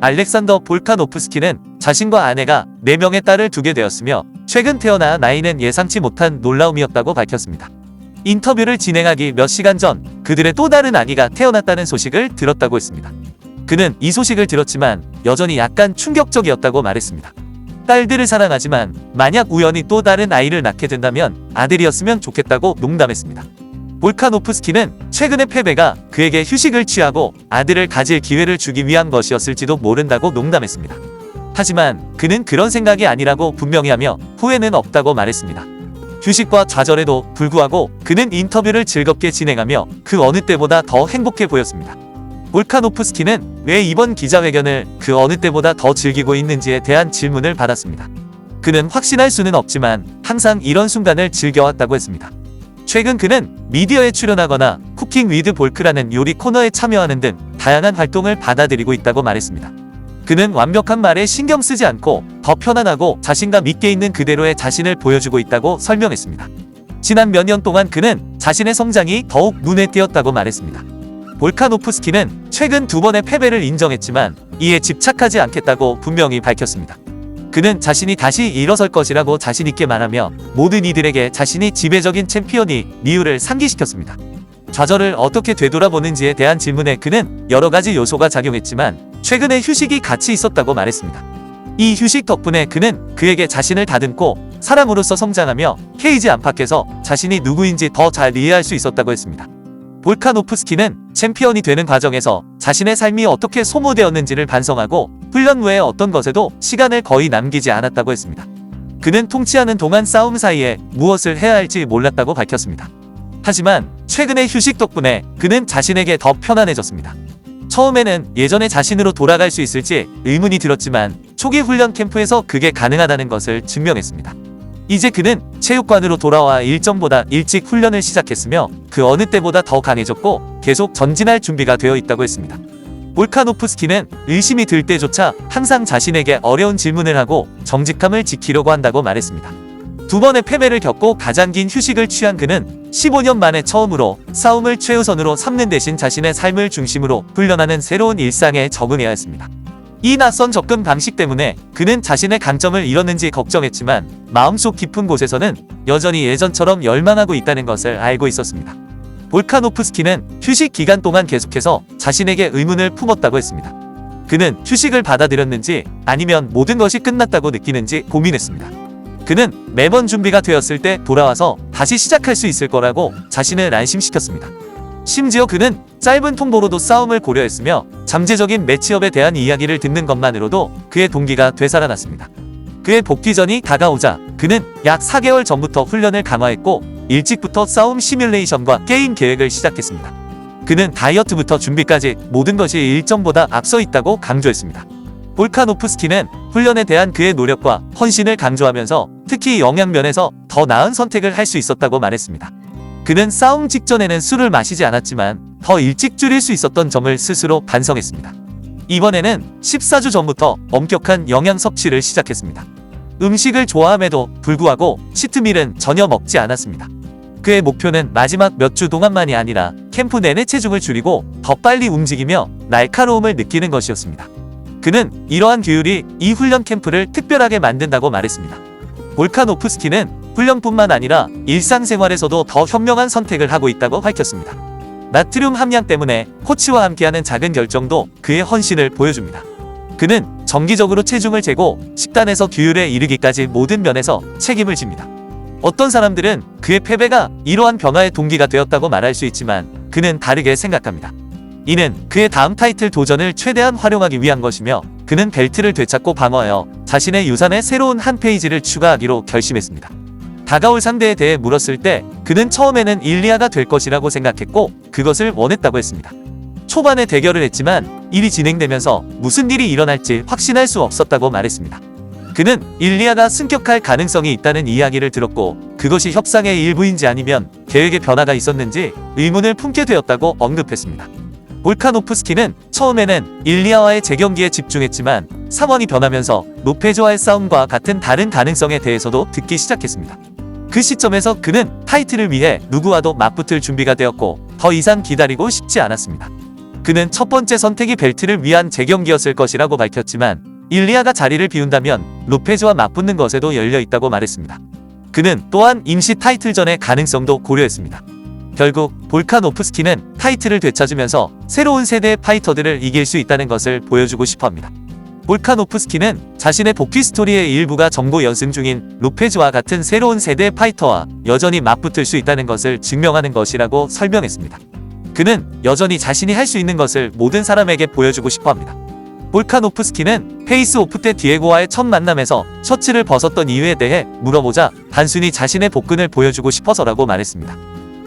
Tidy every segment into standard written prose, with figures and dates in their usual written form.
알렉산더 볼카노프스키는 자신과 아내가 4명의 딸을 두게 되었으며 최근 태어난 아이는 예상치 못한 놀라움이었다고 밝혔습니다. 인터뷰를 진행하기 몇 시간 전 그들의 또 다른 아기가 태어났다는 소식을 들었다고 했습니다. 그는 이 소식을 들었지만 여전히 약간 충격적이었다고 말했습니다. 딸들을 사랑하지만 만약 우연히 또 다른 아이를 낳게 된다면 아들이었으면 좋겠다고 농담했습니다. 볼카노프스키는 최근의 패배가 그에게 휴식을 취하고 아들을 가질 기회를 주기 위한 것이었을지도 모른다고 농담했습니다. 하지만 그는 그런 생각이 아니라고 분명히 하며 후회는 없다고 말했습니다. 휴식과 좌절에도 불구하고 그는 인터뷰를 즐겁게 진행하며 그 어느 때보다 더 행복해 보였습니다. 볼카노프스키는 왜 이번 기자회견을 그 어느 때보다 더 즐기고 있는지에 대한 질문을 받았습니다. 그는 확신할 수는 없지만 항상 이런 순간을 즐겨왔다고 했습니다. 최근 그는 미디어에 출연하거나 쿠킹 위드 볼크라는 요리 코너에 참여하는 등 다양한 활동을 받아들이고 있다고 말했습니다. 그는 완벽한 말에 신경 쓰지 않고 더 편안하고 자신감 있게 있는 그대로의 자신을 보여주고 있다고 설명했습니다. 지난 몇 년 동안 그는 자신의 성장이 더욱 눈에 띄었다고 말했습니다. 볼카노프스키는 최근 2번의 패배를 인정했지만 이에 집착하지 않겠다고 분명히 밝혔습니다. 그는 자신이 다시 일어설 것이라고 자신있게 말하며 모든 이들에게 자신이 지배적인 챔피언이 이유를 상기시켰습니다. 좌절을 어떻게 되돌아보는지에 대한 질문에 그는 여러 가지 요소가 작용했지만 최근에 휴식이 같이 있었다고 말했습니다. 이 휴식 덕분에 그는 그에게 자신을 다듬고 사람으로서 성장하며 케이지 안팎에서 자신이 누구인지 더 잘 이해할 수 있었다고 했습니다. 볼카노프스키는 챔피언이 되는 과정에서 자신의 삶이 어떻게 소모되었는지를 반성하고 훈련 외에 어떤 것에도 시간을 거의 남기지 않았다고 했습니다. 그는 통치하는 동안 싸움 사이에 무엇을 해야 할지 몰랐다고 밝혔습니다. 하지만 최근의 휴식 덕분에 그는 자신에게 더 편안해졌습니다. 처음에는 예전의 자신으로 돌아갈 수 있을지 의문이 들었지만 초기 훈련 캠프에서 그게 가능하다는 것을 증명했습니다. 이제 그는 체육관으로 돌아와 일정보다 일찍 훈련을 시작했으며 그 어느 때보다 더 강해졌고 계속 전진할 준비가 되어 있다고 했습니다. 볼카노프스키는 의심이 들 때조차 항상 자신에게 어려운 질문을 하고 정직함을 지키려고 한다고 말했습니다. 2번의 패배를 겪고 가장 긴 휴식을 취한 그는 15년 만에 처음으로 싸움을 최우선으로 삼는 대신 자신의 삶을 중심으로 훈련하는 새로운 일상에 적응해야 했습니다. 이 낯선 접근 방식 때문에 그는 자신의 강점을 잃었는지 걱정했지만 마음속 깊은 곳에서는 여전히 예전처럼 열망하고 있다는 것을 알고 있었습니다. 볼카노프스키는 휴식 기간 동안 계속해서 자신에게 의문을 품었다고 했습니다. 그는 휴식을 받아들였는지 아니면 모든 것이 끝났다고 느끼는지 고민했습니다. 그는 매번 준비가 되었을 때 돌아와서 다시 시작할 수 있을 거라고 자신을 안심시켰습니다. 심지어 그는 짧은 통보로도 싸움을 고려했으며 잠재적인 매치업에 대한 이야기를 듣는 것만으로도 그의 동기가 되살아났습니다. 그의 복귀전이 다가오자 그는 약 4개월 전부터 훈련을 강화했고 일찍부터 싸움 시뮬레이션과 게임 계획을 시작했습니다. 그는 다이어트부터 준비까지 모든 것이 일정보다 앞서 있다고 강조했습니다. 볼카노프스키는 훈련에 대한 그의 노력과 헌신을 강조하면서 특히 영양면에서 더 나은 선택을 할 수 있었다고 말했습니다. 그는 싸움 직전에는 술을 마시지 않았지만 더 일찍 줄일 수 있었던 점을 스스로 반성했습니다. 이번에는 14주 전부터 엄격한 영양 섭취를 시작했습니다. 음식을 좋아함에도 불구하고 치트밀은 전혀 먹지 않았습니다. 그의 목표는 마지막 몇 주 동안만이 아니라 캠프 내내 체중을 줄이고 더 빨리 움직이며 날카로움을 느끼는 것이었습니다. 그는 이러한 규율이 이 훈련 캠프를 특별하게 만든다고 말했습니다. 볼카노프스키는 훈련뿐만 아니라 일상생활에서도 더 현명한 선택을 하고 있다고 밝혔습니다. 나트륨 함량 때문에 코치와 함께하는 작은 결정도 그의 헌신을 보여줍니다. 그는 정기적으로 체중을 재고 식단에서 규율에 이르기까지 모든 면에서 책임을 집니다. 어떤 사람들은 그의 패배가 이러한 변화의 동기가 되었다고 말할 수 있지만 그는 다르게 생각합니다. 이는 그의 다음 타이틀 도전을 최대한 활용하기 위한 것이며 그는 벨트를 되찾고 방어하여 자신의 유산에 새로운 한 페이지를 추가하기로 결심했습니다. 다가올 상대에 대해 물었을 때 그는 처음에는 일리아가 될 것이라고 생각했고 그것을 원했다고 했습니다. 초반에 대결을 했지만 일이 진행되면서 무슨 일이 일어날지 확신할 수 없었다고 말했습니다. 그는 일리아가 승격할 가능성이 있다는 이야기를 들었고 그것이 협상의 일부인지 아니면 계획의 변화가 있었는지 의문을 품게 되었다고 언급했습니다. 볼카노프스키는 처음에는 일리아와의 재경기에 집중했지만 상황이 변하면서 로페즈와의 싸움과 같은 다른 가능성에 대해서도 듣기 시작했습니다. 그 시점에서 그는 타이틀을 위해 누구와도 맞붙을 준비가 되었고 더 이상 기다리고 싶지 않았습니다. 그는 첫 번째 선택이 벨트를 위한 재경기였을 것이라고 밝혔지만 일리아가 자리를 비운다면 로페즈와 맞붙는 것에도 열려있다고 말했습니다. 그는 또한 임시 타이틀전의 가능성도 고려했습니다. 결국 볼카노프스키는 타이틀을 되찾으면서 새로운 세대의 파이터들을 이길 수 있다는 것을 보여주고 싶어합니다. 볼카노프스키는 자신의 복귀 스토리의 일부가 정보 연승 중인 로페즈와 같은 새로운 세대의 파이터와 여전히 맞붙을 수 있다는 것을 증명하는 것이라고 설명했습니다. 그는 여전히 자신이 할 수 있는 것을 모든 사람에게 보여주고 싶어합니다. 볼카노프스키는 페이스오프 때 디에고와의 첫 만남에서 셔츠를 벗었던 이유에 대해 물어보자 단순히 자신의 복근을 보여주고 싶어서라고 말했습니다.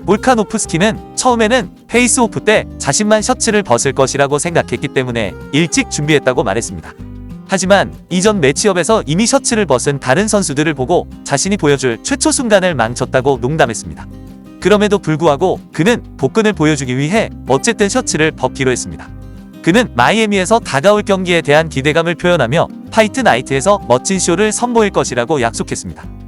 볼카노프스키는 처음에는 페이스오프 때 자신만 셔츠를 벗을 것이라고 생각했기 때문에 일찍 준비했다고 말했습니다. 하지만 이전 매치업에서 이미 셔츠를 벗은 다른 선수들을 보고 자신이 보여줄 최초 순간을 망쳤다고 농담했습니다. 그럼에도 불구하고 그는 복근을 보여주기 위해 어쨌든 셔츠를 벗기로 했습니다. 그는 마이애미에서 다가올 경기에 대한 기대감을 표현하며 파이트 나이트에서 멋진 쇼를 선보일 것이라고 약속했습니다.